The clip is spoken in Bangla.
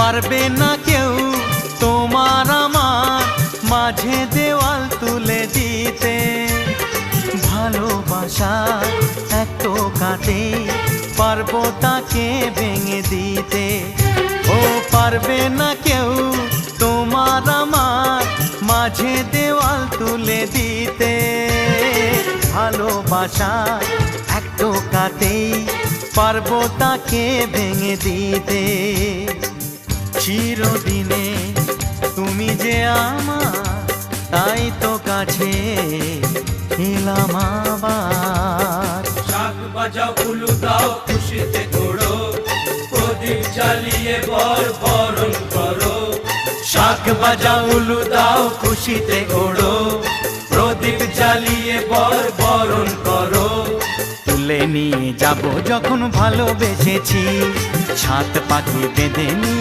পারবে না কেউ তোমার আমার মাঝে দেওয়াল তুলে দিতে। ভালোবাসা এক টোকাতে পারবো তাকে ভেঙে দিতে। ও পারবে না কেউ তোমার আমার মাঝে দেওয়াল তুলে দিতে। ভালোবাসা এক টোকাতেই পারবো তাকে ভেঙে দিতে। চিরদিনে তুমি যে আমার, তাই তো কাছে এলাম আবার। শাক বাজাও উলু দাও খুশিতে ঘোড়ো, প্রদীপ জ্বালিয়ে বর বরণ করো। শাক বাজাও উলু দাও খুশিতে ওড়ো, প্রদীপ জ্বালিয়ে বর বরণ করো। তুলে নিয়ে যাব যখন ভালোবেসেছি, সাত পাখি বেঁধে নিয়ে